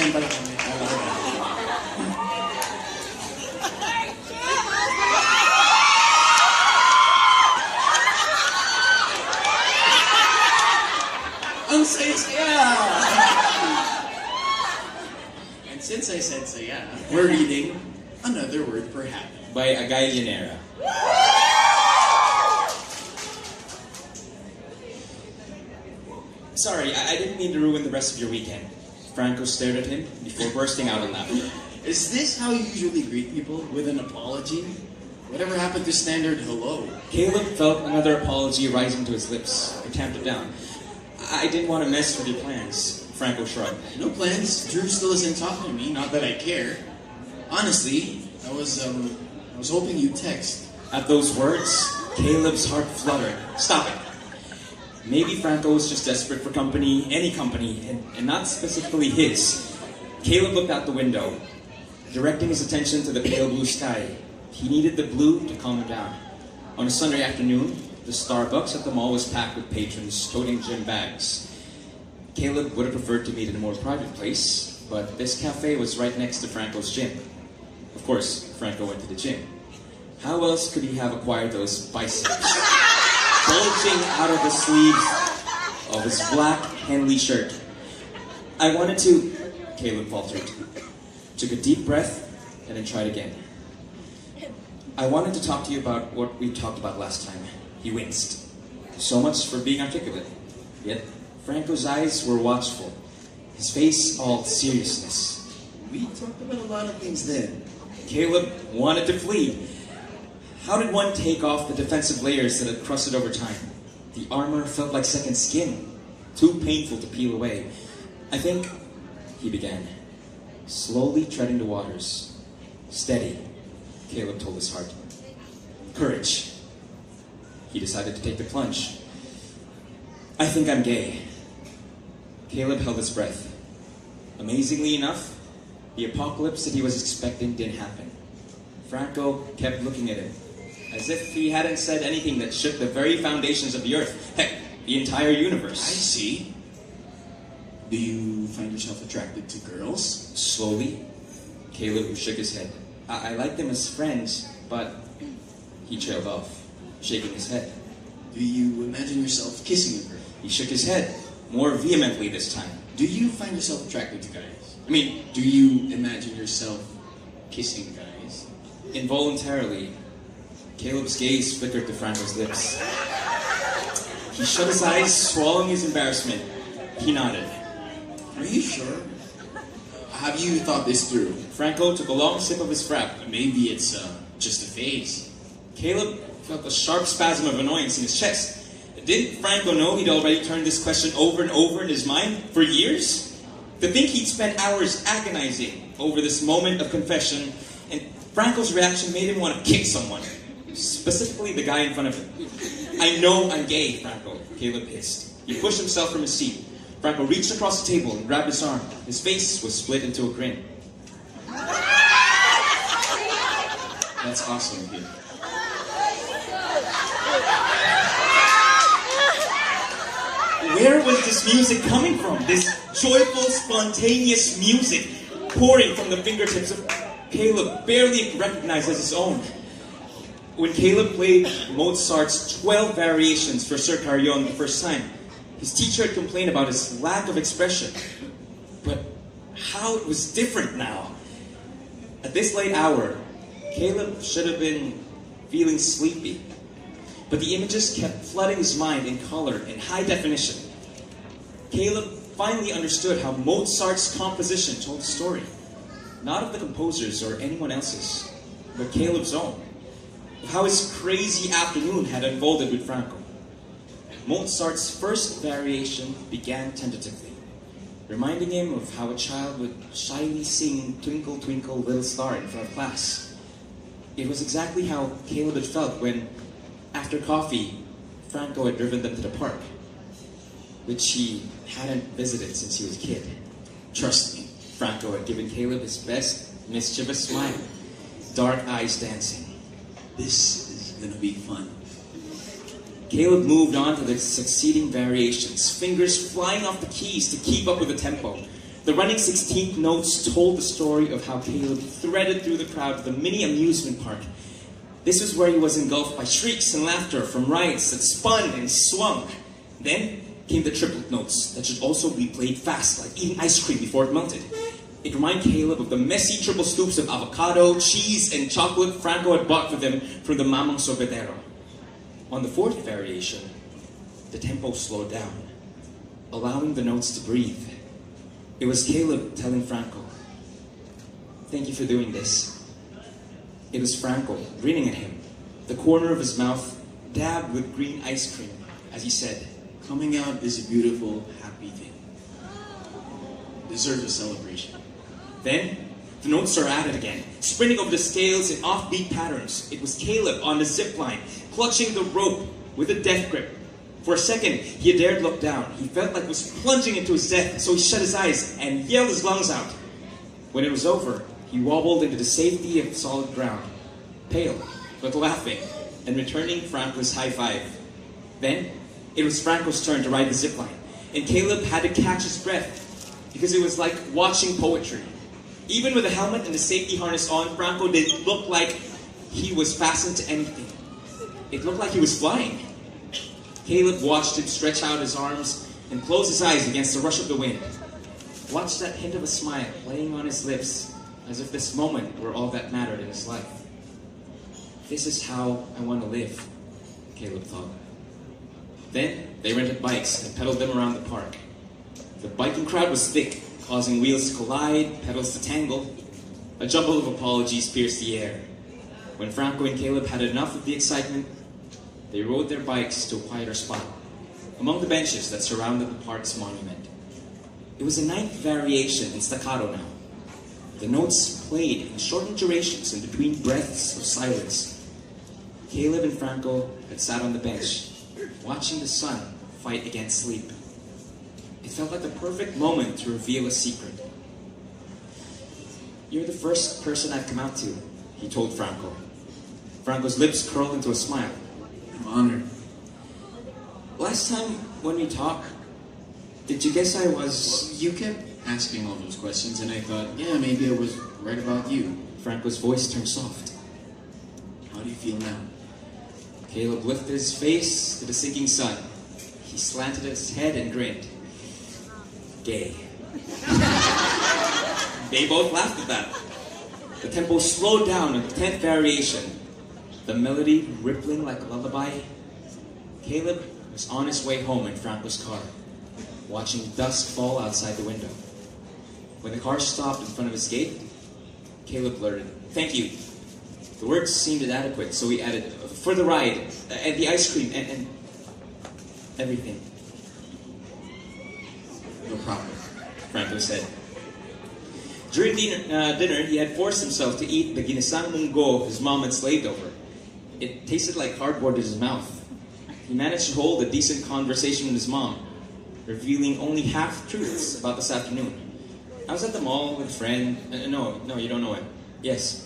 lang pala kami. Ang saya-saya! And since I said saya, we're reading Another Word for Happy by Agay Llanera. Sorry, I didn't mean to ruin the rest of your weekend. Franco stared at him before bursting out in laughter. Is this how you usually greet people? With an apology? Whatever happened to standard hello? Caleb felt another apology rising to his lips, but tamped it down. I didn't want to mess with your plans, Franco shrugged. No plans. Drew still isn't talking to me, not that I care. Honestly, I was hoping you'd text. At those words, Caleb's heart fluttered. Stop it. Maybe Franco was just desperate for company, any company, and not specifically his. Caleb looked out the window, directing his attention to the pale blue sky. He needed the blue to calm him down. On a Sunday afternoon, the Starbucks at the mall was packed with patrons toting gym bags. Caleb would have preferred to meet in a more private place, but this cafe was right next to Franco's gym. Of course, Franco went to the gym. How else could he have acquired those biceps? Bulging out of the sleeves of his black Henley shirt. I wanted to... Caleb faltered. Took a deep breath, and then tried again. I wanted to talk to you about what we talked about last time. He winced. So much for being articulate. Yet, Franco's eyes were watchful. His face all seriousness. We talked about a lot of things then. Caleb wanted to flee. How did one take off the defensive layers that had crusted over time? The armor felt like second skin, too painful to peel away. I think, he began, slowly treading the waters. Steady, Caleb told his heart. Courage. He decided to take the plunge. I think I'm gay. Caleb held his breath. Amazingly enough, the apocalypse that he was expecting didn't happen. Franco kept looking at him, as if he hadn't said anything that shook the very foundations of the earth. Heck, the entire universe. I see. Do you find yourself attracted to girls? Slowly, Caleb shook his head. I like them as friends, but... He trailed off, shaking his head. Do you imagine yourself kissing a girl? He shook his head, more vehemently this time. Do you find yourself attracted to guys? I mean, do you imagine yourself kissing guys? Involuntarily, Caleb's gaze flickered to Franco's lips. He shut his eyes, swallowing his embarrassment. He nodded. Are you sure? Have you thought this through? Franco took a long sip of his frap. Maybe it's just a phase. Caleb felt a sharp spasm of annoyance in his chest. Didn't Franco know he'd already turned this question over and over in his mind for years? To think he'd spent hours agonizing over this moment of confession, and Franco's reaction made him want to kick someone. Specifically the guy in front of him. I know I'm gay, Franco, Caleb hissed. He pushed himself from his seat. Franco reached across the table and grabbed his arm. His face was split into a grin. That's awesome, kid. Where was this music coming from? This joyful, spontaneous music pouring from the fingertips of Caleb, barely recognized as his own. When Caleb played Mozart's 12 variations for Sir Carillon the first time, his teacher had complained about his lack of expression. But how it was different now. At this late hour, Caleb should have been feeling sleepy. But the images kept flooding his mind in color and high definition. Caleb finally understood how Mozart's composition told the story. Not of the composer's or anyone else's, but Caleb's own. Of how his crazy afternoon had unfolded with Franco. Mozart's first variation began tentatively, reminding him of how a child would shyly sing Twinkle, Twinkle, Little Star in front of class. It was exactly how Caleb had felt when, after coffee, Franco had driven them to the park, which he hadn't visited since he was a kid. Trust me, Franco had given Caleb his best mischievous smile, dark eyes dancing. This is gonna be fun. Caleb moved on to the succeeding variations, fingers flying off the keys to keep up with the tempo. The running 16th notes told the story of how Caleb threaded through the crowd to the mini amusement park. This was where he was engulfed by shrieks and laughter from rides that spun and swung. Then came the triplet notes that should also be played fast, like eating ice cream before it melted. It reminded Caleb of the messy triple scoops of avocado, cheese, and chocolate Franco had bought for them from the Mamang Sorbetero. On the fourth variation, the tempo slowed down, allowing the notes to breathe. It was Caleb telling Franco, "Thank you for doing this." It was Franco grinning at him, the corner of his mouth dabbed with green ice cream, as he said, Coming out is a beautiful, happy thing. Deserves a celebration. Then, the notes are at it again, sprinting over the scales in offbeat patterns. It was Caleb on the zip line, clutching the rope with a death grip. For a second, he dared look down. He felt like he was plunging into his death, so he shut his eyes and yelled his lungs out. When it was over, he wobbled into the safety of solid ground, pale, but laughing, and returning Franco's high five. Then, it was Franco's turn to ride the zip line, and Caleb had to catch his breath, because it was like watching poetry. Even with the helmet and the safety harness on, Franco didn't look like he was fastened to anything. It looked like he was flying. Caleb watched him stretch out his arms and close his eyes against the rush of the wind. Watched that hint of a smile playing on his lips, as if this moment were all that mattered in his life. This is how I want to live, Caleb thought. Then they rented bikes and pedaled them around the park. The biking crowd was thick, causing wheels to collide, pedals to tangle. A jumble of apologies pierced the air. When Franco and Caleb had enough of the excitement, they rode their bikes to a quieter spot, among the benches that surrounded the park's monument. It was a ninth variation in staccato now. The notes played in shortened durations in between breaths of silence. Caleb and Franco had sat on the bench, watching the sun fight against sleep. It felt like the perfect moment to reveal a secret. "You're the first person I've come out to," he told Franco. Franco's lips curled into a smile. I'm honored. "Last time when we talked, did you guess I was..." You kept asking all those questions, and I thought, yeah, maybe I was right about you. Franco's voice turned soft. How do you feel now? Caleb lifted his face to the sinking sun. He slanted his head and grinned. "Gay." They both laughed at that. The tempo slowed down at the 10th variation, the melody rippling like a lullaby. Caleb was on his way home in Franco's car, watching dusk fall outside the window. When the car stopped in front of his gate, Caleb blurted, "Thank you." The words seemed inadequate, so he added, "For the ride, and the ice cream, and everything." No problem, Franco said. During dinner, he had forced himself to eat the ginisang munggo his mom had slaved over. It tasted like cardboard in his mouth. He managed to hold a decent conversation with his mom, revealing only half-truths about this afternoon. "I was at the mall with a friend." No, you don't know him." "Yes,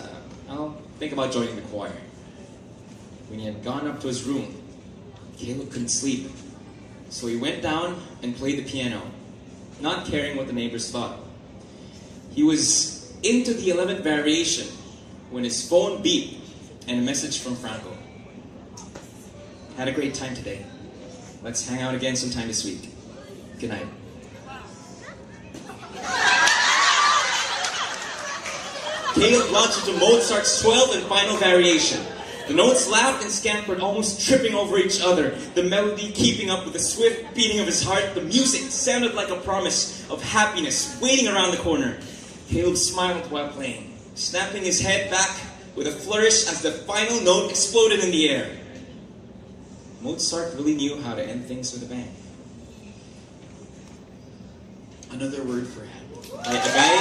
I'll think about joining the choir." When he had gone up to his room, Caleb couldn't sleep. So he went down and played the piano, not caring what the neighbors thought. He was into the 11th variation when his phone beeped and a message from Franco. "Had a great time today. Let's hang out again sometime this week. Good night." Caleb launched into Mozart's 12th and final variation. The notes laughed and scampered, almost tripping over each other, the melody keeping up with the swift beating of his heart. The music sounded like a promise of happiness waiting around the corner. Caleb smiled while playing, snapping his head back with a flourish as the final note exploded in the air. Mozart really knew how to end things with a bang. Another word for happy. By Agay